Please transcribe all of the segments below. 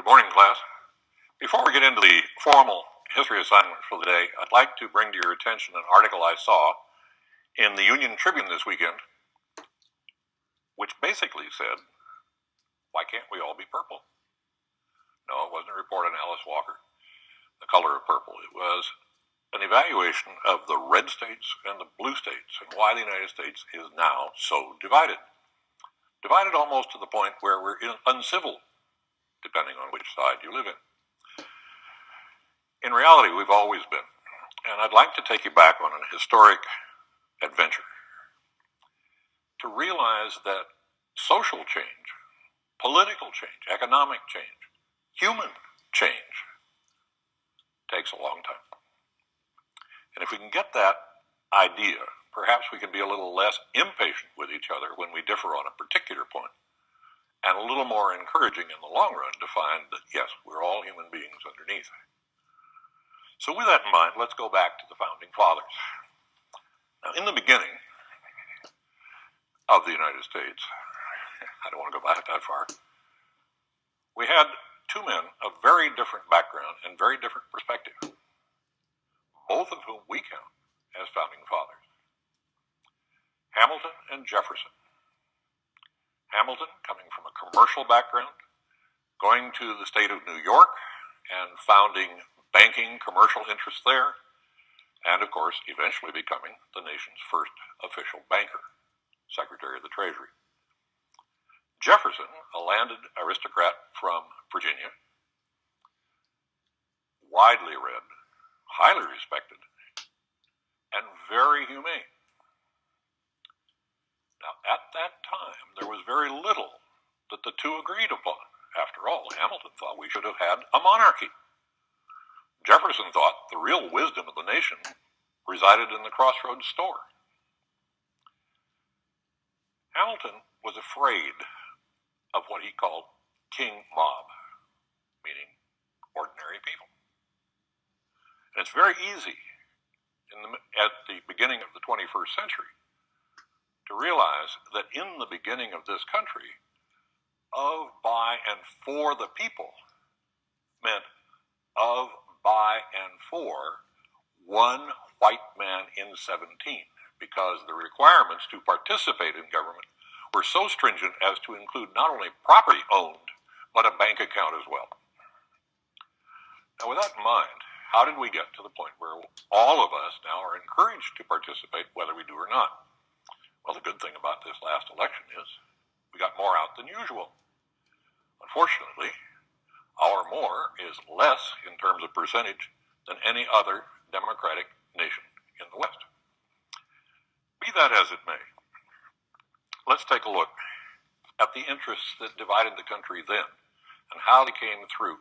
morning, class. Before we get into the formal history assignment for the day, I'd like to bring to your attention an article I saw in the Union Tribune this weekend, which basically said, why can't we all be purple? No, it wasn't a report on Alice Walker, the color of purple. It was an evaluation of the red states and the blue states and why the United States is now so divided. Divided almost to the point where we're uncivil, depending on which side you live in. In reality, we've always been, and I'd like to take you back on an historic adventure to realize that social change, political change, economic change, human change takes a long time. And if we can get that idea, perhaps we can be a little less impatient with each other when we differ on a particular point, and a little more encouraging in the long run to find that, yes, we're all human beings underneath. So with that in mind, let's go back to the Founding Fathers. Now, in the beginning of the United States, I don't want to go back that far, we had two men of very different background and very different perspective, both of whom we count as Founding Fathers. Hamilton and Jefferson. Hamilton, coming from a commercial background, going to the state of New York and founding banking commercial interests there, and of course, eventually becoming the nation's first official banker, Secretary of the Treasury. Jefferson, a landed aristocrat from Virginia, widely read, highly respected, and very humane. Now, at that time, there was very little that the two agreed upon. After all, Hamilton thought we should have had a monarchy. Jefferson thought the real wisdom of the nation resided in the Crossroads store. Hamilton was afraid of what he called king mob, meaning ordinary people. And it's very easy at the beginning of the 21st century to realize that in the beginning of this country, of, by, and for the people meant of, by, and for one white man in 17, because the requirements to participate in government were so stringent as to include not only property owned, but a bank account as well. Now, with that in mind, how did we get to the point where all of us now are encouraged to participate, whether we do or not? Well, the good thing about this last election is we got more out than usual. Unfortunately, our more is less in terms of percentage than any other democratic nation in the West. Be that as it may, let's take a look at the interests that divided the country then and how they came through.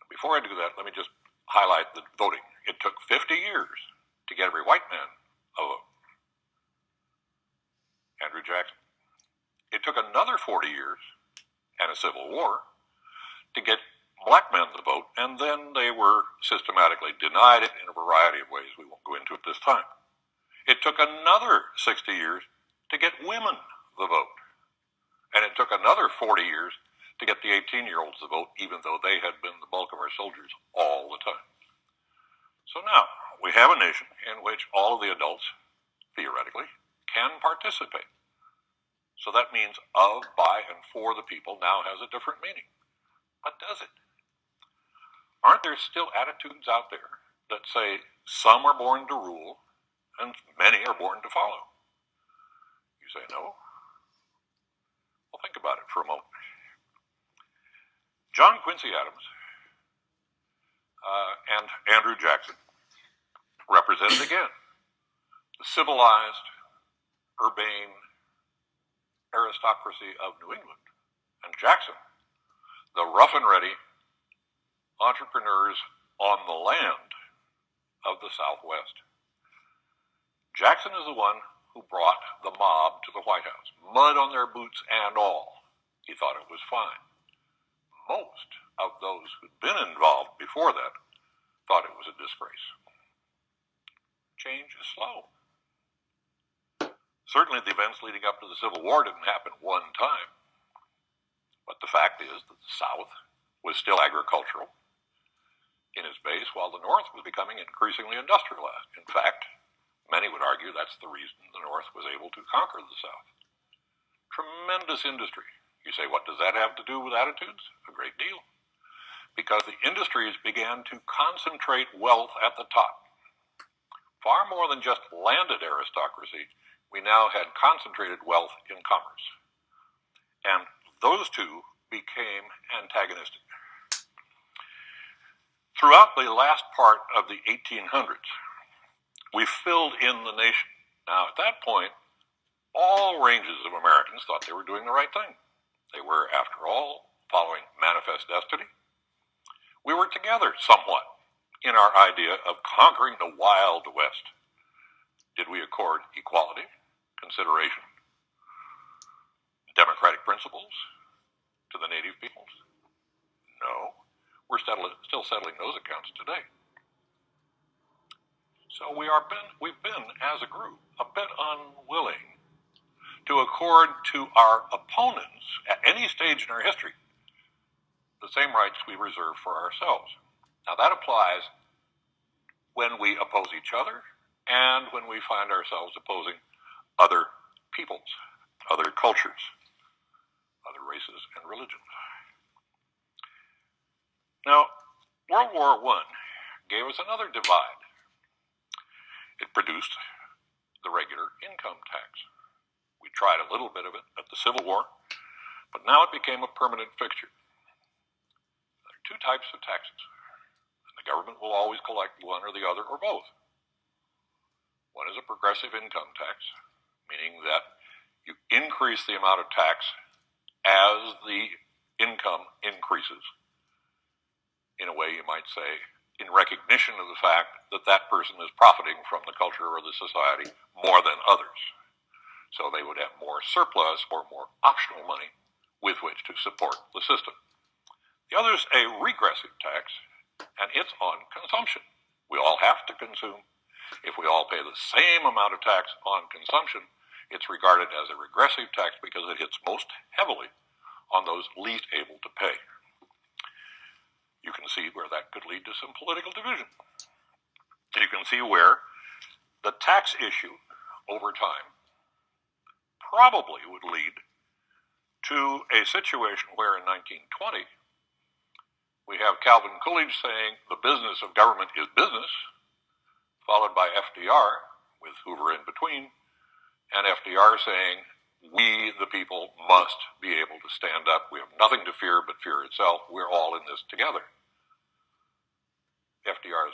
Before I do that, let me just highlight the voting. It took 50 years to get every white man a vote. Andrew Jackson. It took another 40 years and a civil war to get black men the vote, and then they were systematically denied it in a variety of ways we won't go into at this time. It took another 60 years to get women the vote, and it took another 40 years to get the 18-year-olds the vote, even though they had been the bulk of our soldiers all the time. So now, we have a nation in which all of the adults, theoretically, can participate. So that means of, by, and for the people now has a different meaning. But does it? Aren't there still attitudes out there that say some are born to rule and many are born to follow? You say no? Well, think about it for a moment. John Quincy Adams and Andrew Jackson represented again the civilized, urbane aristocracy of New England, and Jackson, the rough and ready entrepreneurs on the land of the Southwest. Jackson is the one who brought the mob to the White House, mud on their boots and all. He thought it was fine. Most of those who'd been involved before that thought it was a disgrace. Change is slow. Certainly the events leading up to the Civil War didn't happen one time. But the fact is that the South was still agricultural in its base, while the North was becoming increasingly industrialized. In fact, many would argue that's the reason the North was able to conquer the South. Tremendous industry. You say, what does that have to do with attitudes? A great deal. Because the industries began to concentrate wealth at the top. Far more than just landed aristocracy, we now had concentrated wealth in commerce. And those two became antagonistic. Throughout the last part of the 1800s, we filled in the nation. Now, at that point, all ranges of Americans thought they were doing the right thing. They were, after all, following manifest destiny. We were together somewhat in our idea of conquering the Wild West. Did we accord equality, consideration, democratic principles to the native peoples? No. We're still settling those accounts today. So we've been, as a group, a bit unwilling to accord to our opponents at any stage in our history the same rights we reserve for ourselves. Now that applies when we oppose each other and when we find ourselves opposing other peoples, other cultures, other races and religions. Now, World War I gave us another divide. It produced the regular income tax. We tried a little bit of it at the Civil War, but now it became a permanent fixture. There are two types of taxes, and the government will always collect one or the other or both. One is a progressive income tax, meaning that you increase the amount of tax as the income increases. In a way, you might say, in recognition of the fact that that person is profiting from the culture or the society more than others. So they would have more surplus or more optional money with which to support the system. The other is a regressive tax, and it's on consumption. We all have to consume. If we all pay the same amount of tax on consumption, it's regarded as a regressive tax because it hits most heavily on those least able to pay. You can see where that could lead to some political division. You can see where the tax issue over time probably would lead to a situation where in 1920 we have Calvin Coolidge saying the business of government is business, followed by FDR with Hoover in between, and FDR saying we, the people, must be able to stand up. We have nothing to fear but fear itself. We're all in this together. FDR's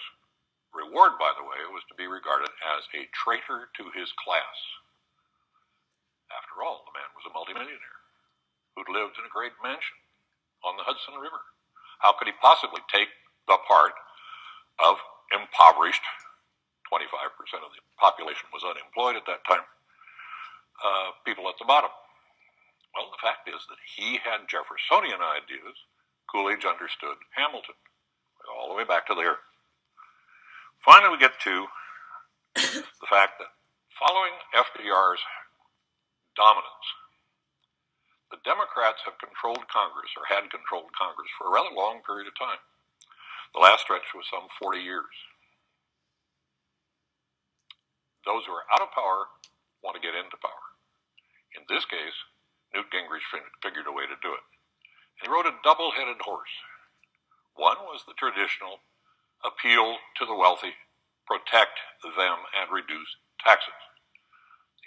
reward, by the way, was to be regarded as a traitor to his class. After all, the man was a multimillionaire who'd lived in a great mansion on the Hudson River. How could he possibly take the part of impoverished, 25% of the population was unemployed at that time, people at the bottom? Well, the fact is that he had Jeffersonian ideas. Coolidge understood Hamilton. All the way back to there. Finally, we get to the fact that following FDR's dominance, the Democrats have controlled Congress, or had controlled Congress, for a rather long period of time. The last stretch was some 40 years. Those who are out of power want to get into power. In this case, Newt Gingrich figured a way to do it. And he rode a double-headed horse. One was the traditional appeal to the wealthy, protect them, and reduce taxes.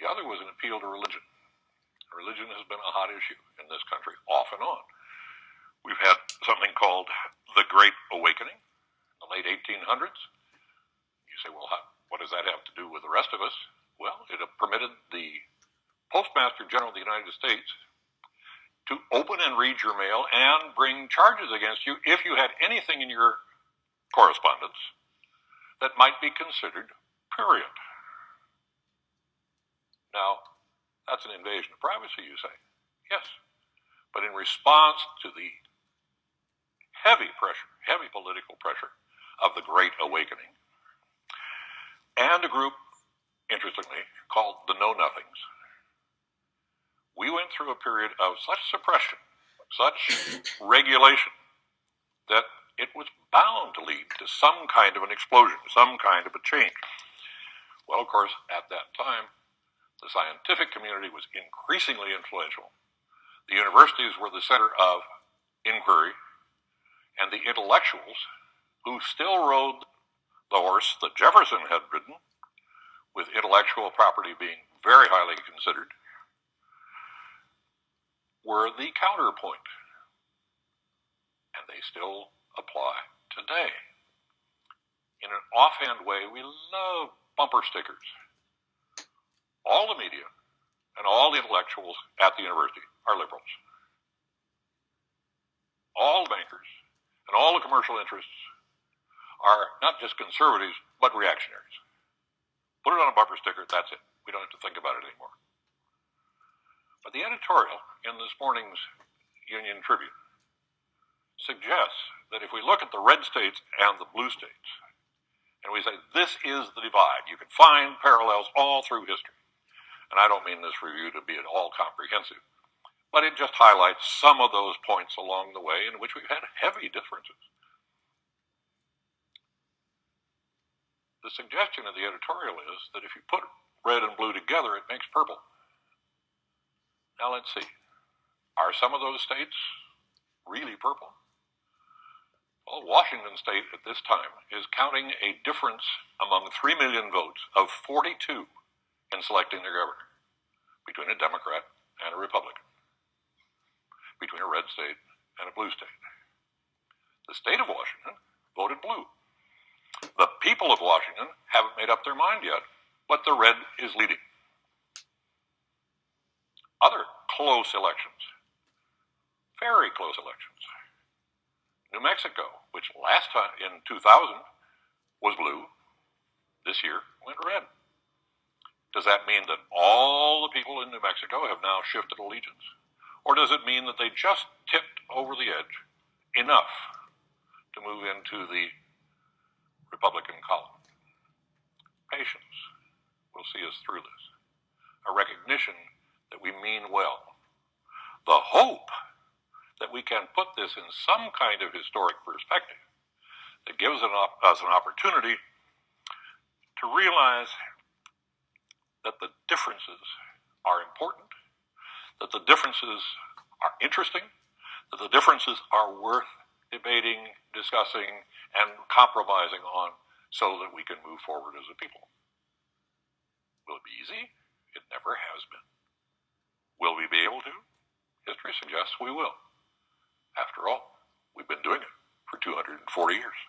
The other was an appeal to religion. Religion has been a hot issue in this country, off and on. We've had something called the Great Awakening in the late 1800s. You say, well, what does that have to do with the rest of us? Well, it permitted the Postmaster General of the United States to open and read your mail and bring charges against you if you had anything in your correspondence that might be considered prurient. Now, that's an invasion of privacy, you say. Yes. But in response to the heavy pressure, heavy political pressure of the Great Awakening, and a group, interestingly, called the Know-Nothings, we went through a period of such suppression, such regulation, that it was bound to lead to some kind of an explosion, some kind of a change. Well, of course, at that time, the scientific community was increasingly influential. The universities were the center of inquiry, and the intellectuals who still rode the horse that Jefferson had ridden, with intellectual property being very highly considered, were the counterpoint. And they still apply today. In an offhand way, we love bumper stickers. All the media and all the intellectuals at the university are liberals. All the bankers and all the commercial interests are not just conservatives, but reactionaries. Put it on a bumper sticker, that's it. We don't have to think about it anymore. But the editorial in this morning's Union Tribune suggests that if we look at the red states and the blue states, and we say this is the divide, you can find parallels all through history. And I don't mean this review to be at all comprehensive, but it just highlights some of those points along the way in which we've had heavy differences. The suggestion of the editorial is that if you put red and blue together, it makes purple. Now let's see. Are some of those states really purple? Well, Washington State at this time is counting a difference among 3 million votes of 42 in selecting their governor, between a Democrat and a Republican, between a red state and a blue state. The state of Washington voted blue. The people of Washington haven't made up their mind yet, but the red is leading. Other close elections, very close elections. New Mexico, which last time in 2000 was blue, this year went red. Does that mean that all the people in New Mexico have now shifted allegiance? Or does it mean that they just tipped over the edge enough to move into the Republican column? Patience will see us through this. A recognition that we mean well. The hope that we can put this in some kind of historic perspective that gives us an opportunity to realize that the differences are important, that the differences are interesting, that the differences are worth debating, discussing, and compromising on so that we can move forward as a people. Will it be easy? It never has been. Will we be able to? History suggests we will. After all, we've been doing it for 240 years.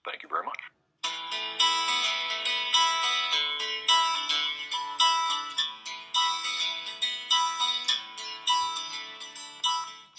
Thank you very much.